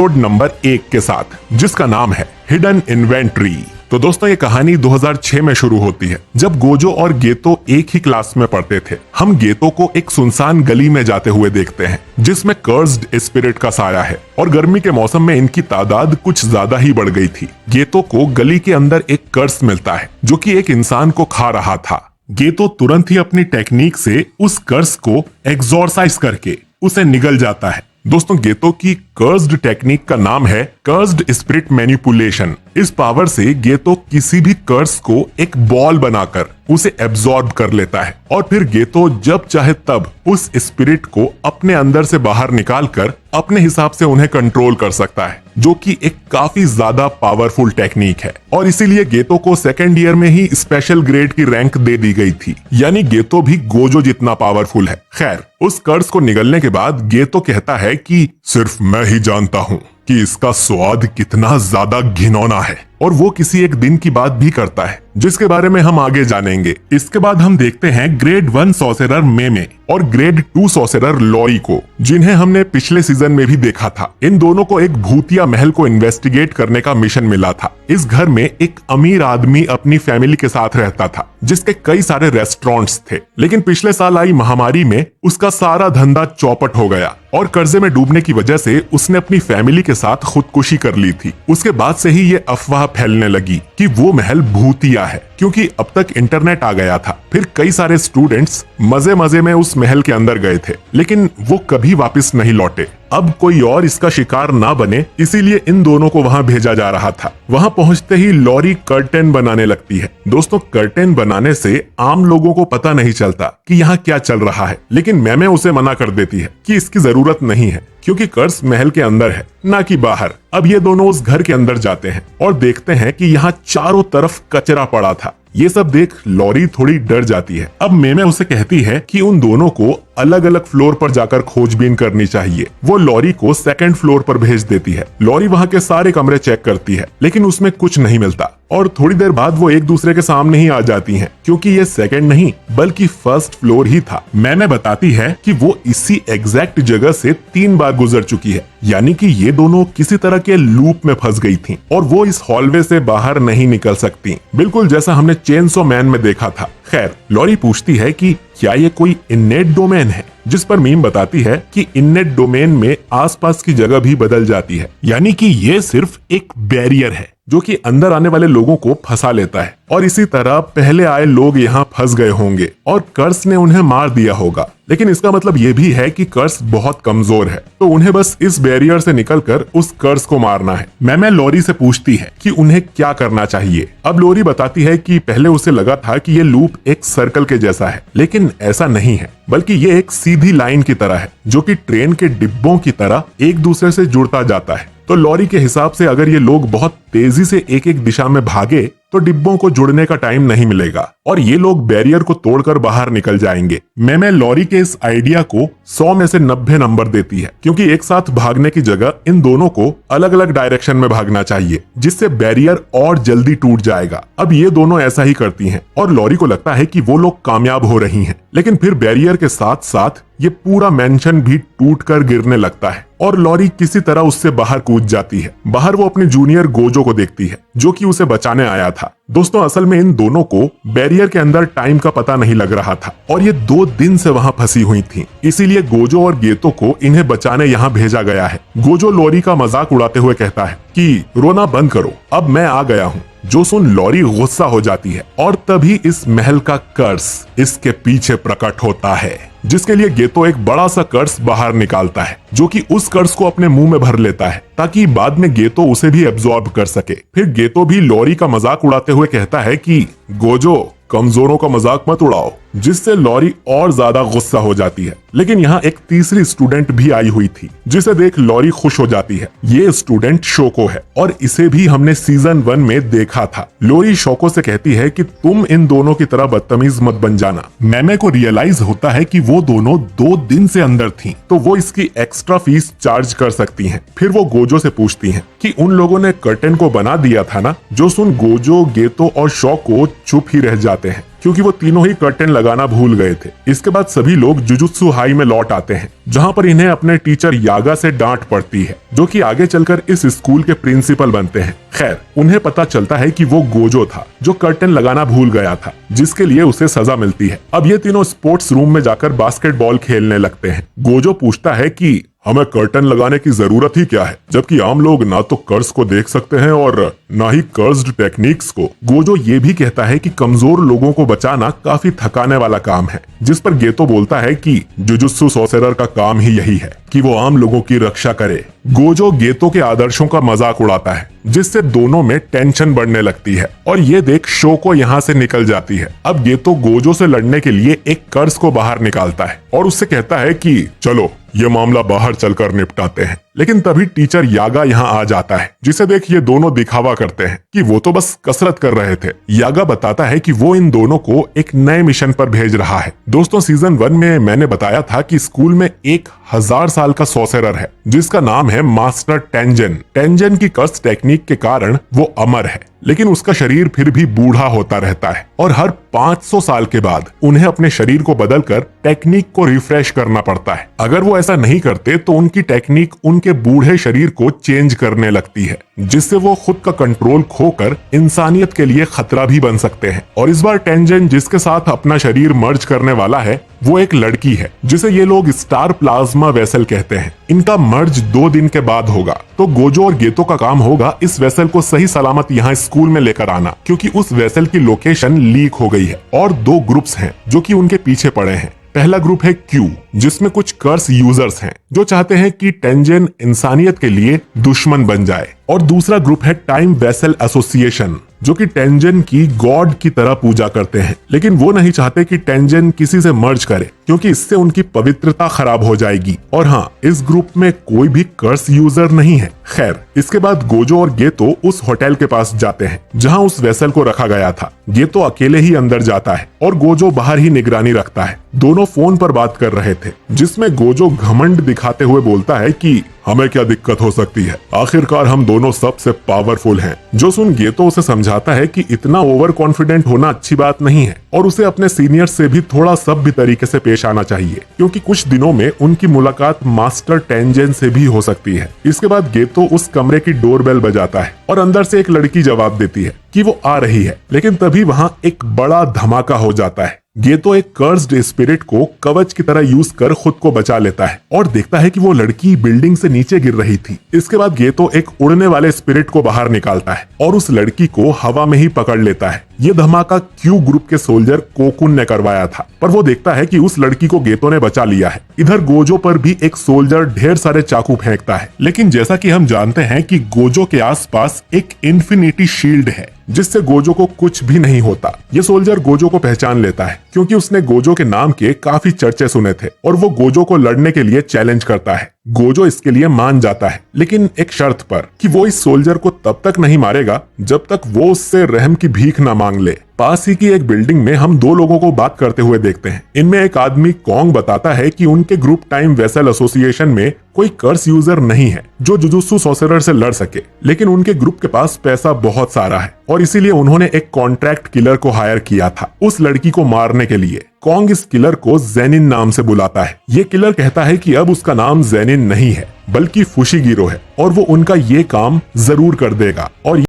Episode number 1 के साथ, जिसका नाम है हिडन इन्वेंट्री। तो दोस्तों ये कहानी 2006 में शुरू होती है, जब गोजो और गेतो एक ही क्लास में पढ़ते थे। हम गेतो को एक सुनसान गली में जाते हुए देखते हैं, जिसमें कर्स्ड स्पिरिट का साया है और गर्मी के मौसम में इनकी तादाद कुछ ज्यादा ही बढ़ गई थी। गेतो को गली के अंदर एक कर्स मिलता है, जो कि एक इंसान को खा रहा था। गेतो तुरंत ही अपनी टेक्निक से उस कर्स को एक्सॉर्साइज करके उसे निगल जाता है। दोस्तों गेतो की कर्स्ड टेक्निक का नाम है कर्स्ड स्पिरिट मैनिपुलेशन। इस पावर से गेतो किसी भी कर्स को एक बॉल बनाकर उसे एब्जॉर्ब कर लेता है और फिर गेतो जब चाहे तब उस स्पिरिट को अपने अंदर से बाहर निकालकर अपने हिसाब से उन्हें कंट्रोल कर सकता है, जो कि एक काफी ज्यादा पावरफुल टेक्निक है। और इसीलिए गेतो को सेकेंड ईयर में ही स्पेशल ग्रेड की रैंक दे दी गई थी, यानी गेतो भी गोजो जितना पावरफुल है। खैर, उस कर्स को निगलने के बाद गेतो कहता है कि सिर्फ मैं ही जानता हूँ कि इसका स्वाद कितना ज्यादा घिनौना है, और वो किसी एक दिन की बात भी करता है, जिसके बारे में हम आगे जानेंगे। इसके बाद हम देखते हैं ग्रेड 1 सॉसेरर मेमे और ग्रेड 2 सॉसेरर लॉरी को, जिन्हें हमने पिछले सीजन में भी देखा था। इन दोनों को एक भूतिया महल को इन्वेस्टिगेट करने का मिशन मिला था। इस घर में एक अमीर आदमी अपनी फैमिली के साथ रहता था, जिसके कई सारे रेस्टोरेंट्स थे, लेकिन पिछले साल आई महामारी में उसका सारा धंधा चौपट हो गया और कर्जे में डूबने की वजह से उसने अपनी फैमिली के साथ खुदकुशी कर ली थी। उसके बाद से ही ये अफवाह फैलने लगी कि वो महल भूतिया है, क्योंकि अब तक इंटरनेट आ गया था। फिर कई सारे स्टूडेंट्स मजे मजे में उस महल के अंदर गए थे, लेकिन वो कभी वापस नहीं लौटे। अब कोई और इसका शिकार ना बने, इसीलिए इन दोनों को वहां भेजा जा रहा था। वहां पहुंचते ही लॉरी कर्टेन बनाने लगती है। दोस्तों कर्टेन बनाने से आम लोगों को पता नहीं चलता कि यहाँ क्या चल रहा है, लेकिन मैमे उसे मना कर देती है कि इसकी जरूरत नहीं है, क्योंकि कर्स महल के अंदर है, ना कि बाहर। अब ये दोनों उस घर के अंदर जाते हैं और देखते हैं कि यहाँ चारों तरफ कचरा पड़ा था। ये सब देख लॉरी थोड़ी डर जाती है। अब मेमे उसे कहती है कि उन दोनों को अलग अलग फ्लोर पर जाकर खोजबीन करनी चाहिए। वो लॉरी को सेकंड फ्लोर पर भेज देती है। लॉरी वहाँ के सारे कमरे चेक करती है, लेकिन उसमें कुछ नहीं मिलता और थोड़ी देर बाद वो एक दूसरे के सामने ही आ जाती हैं, क्योंकि ये सेकंड नहीं बल्कि फर्स्ट फ्लोर ही था। मैमे बताती है कि वो इसी एग्जैक्ट जगह से 3 बार गुजर चुकी है, यानी कि ये दोनों किसी तरह के लूप में फंस गई थीं और वो इस हॉलवे से बाहर नहीं निकल सकती, बिल्कुल जैसा हमने चेनसो मैन में देखा था। खैर, लॉरी पूछती है कि क्या ये कोई इननेट डोमेन है, जिस पर मीम बताती है कि इननेट डोमेन में आसपास की जगह भी बदल जाती है, यानी कि ये सिर्फ एक बैरियर है जो कि अंदर आने वाले लोगों को फंसा लेता है। और इसी तरह पहले आए लोग यहाँ फंस गए होंगे और कर्स ने उन्हें मार दिया होगा, लेकिन इसका मतलब ये भी है कि कर्स बहुत कमजोर है, तो उन्हें बस इस बैरियर से निकलकर उस कर्स को मारना है। मैमे लॉरी से पूछती है कि उन्हें क्या करना चाहिए। अब लॉरी बताती है कि पहले उसे लगा था कि ये लूप एक सर्कल के जैसा है, लेकिन ऐसा नहीं है, बल्कि ये एक सीधी लाइन की तरह है, जो कि ट्रेन के डिब्बों की तरह एक दूसरे से जुड़ता जाता है। तो लॉरी के हिसाब से अगर ये लोग बहुत तेजी से एक एक दिशा में भागे तो डिब्बों को जुड़ने का टाइम नहीं मिलेगा और ये लोग बैरियर को तोड़कर बाहर निकल जाएंगे। मैमे लॉरी के इस आइडिया को 100 में से 90 नंबर देती है, क्योंकि एक साथ भागने की जगह इन दोनों को अलग अलग डायरेक्शन में भागना चाहिए, जिससे बैरियर और जल्दी टूट जाएगा। अब ये दोनों ऐसा ही करती हैं और लॉरी को लगता है कि वो लोग कामयाब हो रही हैं, लेकिन फिर बैरियर के साथ साथ ये पूरा मेंशन भी टूटकर गिरने लगता है और लॉरी किसी तरह उससे बाहर कूद जाती है। बाहर वो अपने जूनियर गोजो को देखती है, जो कि उसे बचाने आया था। दोस्तों असल में इन दोनों को बैरियर के अंदर टाइम का पता नहीं लग रहा था और ये 2 दिन से वहाँ फंसी हुई थीं। इसीलिए गोजो और गेतो को इन्हें बचाने यहाँ भेजा गया है। गोजो लॉरी का मजाक उड़ाते हुए कहता है कि रोना बंद करो, अब मैं आ गया हूँ। जो सुन लॉरी गुस्सा हो जाती है और तभी इस महल का कर्स इसके पीछे प्रकट होता है, जिसके लिए गेतो एक बड़ा सा कर्स बाहर निकालता है, जो कि उस कर्स को अपने मुंह में भर लेता है ताकि बाद में गेतो उसे भी एब्जॉर्ब कर सके। फिर गेतो भी लॉरी का मजाक उड़ाते हुए कहता है कि गोजो कमजोरों का मजाक मत उड़ाओ, जिससे लॉरी और ज्यादा गुस्सा हो जाती है। लेकिन यहाँ एक तीसरी स्टूडेंट भी आई हुई थी, जिसे देख लॉरी खुश हो जाती है। ये स्टूडेंट शोको है और इसे भी हमने सीजन 1 में देखा था। लॉरी शोको से कहती है कि तुम इन दोनों की तरह बदतमीज मत बन जाना। मैमे को रियलाइज होता है कि वो दोनों 2 दिन से अंदर थी, तो वो इसकी एक्स्ट्रा फीस चार्ज कर सकती हैं। फिर वो गोजो से पूछती हैं कि उन लोगों ने कर्टेन को बना दिया था ना। जो सुन गोजो, गेतो और शोको चुप ही रह जाते हैं क्योंकि वो तीनों ही कर्टेन लगाना भूल गए थे। इसके बाद सभी लोग जुजुत्सु हाई में लौट आते हैं, जहाँ पर इन्हें अपने टीचर यागा से डांट पड़ती है, जो कि आगे चलकर इस स्कूल के प्रिंसिपल बनते हैं। खैर, उन्हें पता चलता है कि वो गोजो था जो कर्टेन लगाना भूल गया था, जिसके लिए उसे सजा मिलती है। अब ये तीनों स्पोर्ट्स रूम में जाकर बास्केटबॉल खेलने लगते हैं। गोजो पूछता है कि हमें कर्टन लगाने की जरूरत ही क्या है, जबकि आम लोग ना तो कर्ज को देख सकते हैं और ना ही कर्ज्ड टेक्निक्स को। गोजो ये भी कहता है कि कमजोर लोगों को बचाना काफी थकाने वाला काम है, जिस पर गेतो बोलता है कि जुजुत्सु सोर्सरर का काम ही यही है कि वो आम लोगों की रक्षा करे। गोजो गेतो के आदर्शों का मजाक उड़ाता है, जिससे दोनों में टेंशन बढ़ने लगती है और ये देख शोको यहाँ से निकल जाती है। अब गेतो गोजो से लड़ने के लिए एक कर्ज को बाहर निकालता है और उससे कहता है कि चलो ये मामला बाहर चलकर निपटाते हैं। लेकिन तभी टीचर यागा यहाँ आ जाता है, जिसे देख ये दोनों दिखावा करते हैं कि वो तो बस कसरत कर रहे थे। यागा बताता है कि वो इन दोनों को एक नए मिशन पर भेज रहा है। दोस्तों, सीजन 1 में मैंने बताया था कि स्कूल में 1000 साल का सोर्सरर है, जिसका नाम है मास्टर टेंजन। टेंजन की कर्स टेक्निक के कारण वो अमर है, लेकिन उसका शरीर फिर भी बूढ़ा होता रहता है और हर 500 साल के बाद उन्हें अपने शरीर को बदलकर टेक्निक को रिफ्रेश करना पड़ता है। अगर वो ऐसा नहीं करते तो उनकी टेक्निक उनके बूढ़े शरीर को चेंज करने लगती है, जिससे वो खुद का कंट्रोल खोकर इंसानियत के लिए खतरा भी बन सकते हैं। और इस बार टेंजन जिसके साथ अपना शरीर मर्ज करने वाला है वो एक लड़की है, जिसे ये लोग स्टार प्लाज्मा वेसल कहते हैं। इनका मर्ज 2 दिन के बाद होगा, तो गोजो और गेतो का काम होगा इस वेसल को सही सलामत यहाँ स्कूल में लेकर आना, क्योंकि उस वेसल की लोकेशन लीक हो गई है। और 2 ग्रुप्स हैं जो कि उनके पीछे पड़े हैं। पहला ग्रुप है क्यू, जिसमें कुछ कर्स यूजर्स हैं जो चाहते हैं कि टेंजन इंसानियत के लिए दुश्मन बन जाए, और दूसरा ग्रुप है टाइम वेसल एसोसिएशन, जो कि टेंजन की गॉड की तरह पूजा करते हैं, लेकिन वो नहीं चाहते कि टेंजन किसी से मर्ज करे, क्योंकि इससे उनकी पवित्रता खराब हो जाएगी। और हाँ, इस ग्रुप में कोई भी कर्स यूजर नहीं है। खैर, इसके बाद गोजो और गेतो उस होटल के पास जाते हैं जहाँ उस वेसल को रखा गया था। गेतो अकेले ही अंदर जाता है और गोजो बाहर ही निगरानी रखता है। दोनों फोन पर बात कर रहे थे, जिसमें गोजो घमंड दिखाते हुए बोलता है कि हमें क्या दिक्कत हो सकती है, आखिरकार हम दोनों सबसे पावरफुल हैं। जो सुन गेतो उसे समझाता है कि इतना ओवर कॉन्फिडेंट होना अच्छी बात नहीं है और उसे अपने सीनियर से भी थोड़ा सभ्य तरीके से पेश आना चाहिए, क्योंकि कुछ दिनों में उनकी मुलाकात मास्टर टेंजन से भी हो सकती है। इसके बाद गेतो उस कमरे की डोरबेल बजाता है और अंदर से एक लड़की जवाब देती है कि वो आ रही है, लेकिन तभी वहां एक बड़ा धमाका हो जाता है। गेतो एक कर्स्ड स्पिरिट को कवच की तरह यूज कर खुद को बचा लेता है और देखता है कि वो लड़की बिल्डिंग से नीचे गिर रही थी। इसके बाद गेतो एक उड़ने वाले स्पिरिट को बाहर निकालता है और उस लड़की को हवा में ही पकड़ लेता है। ये धमाका क्यू ग्रुप के सोल्जर कोकुन ने करवाया था, पर वो देखता है कि उस लड़की को गेतो ने बचा लिया है। इधर गोजो पर भी एक सोल्जर ढेर सारे चाकू फेंकता है, लेकिन जैसा कि हम जानते हैं कि गोजो के आसपास एक इन्फिनिटी शील्ड है, जिससे गोजो को कुछ भी नहीं होता। ये सोल्जर गोजो को पहचान लेता है, क्योंकि उसने गोजो के नाम के काफी चर्चे सुने थे और वो गोजो को लड़ने के लिए चैलेंज करता है। गोजो इसके लिए मान जाता है, लेकिन एक शर्त पर कि वो इस सोल्जर को तब तक नहीं मारेगा जब तक वो उससे रहम की भीख ना मांग ले। पास ही की एक बिल्डिंग में हम 2 लोगों को बात करते हुए देखते हैं। इनमें एक आदमी कॉन्ग बताता है कि उनके ग्रुप टाइम वेसल एसोसिएशन में कोई कर्स यूजर नहीं है जो जुजुत्सु सोर्सरर से लड़ सके, लेकिन उनके ग्रुप के पास पैसा बहुत सारा है और इसीलिए उन्होंने एक कॉन्ट्रैक्ट किलर को हायर किया था उस लड़की को मारने के लिए। कॉन्ग इस किलर को जेनिन नाम से बुलाता है। ये किलर कहता है कि अब उसका नाम जेनिन नहीं है बल्कि फुशिगिरो है और वो उनका ये काम जरूर कर देगा। और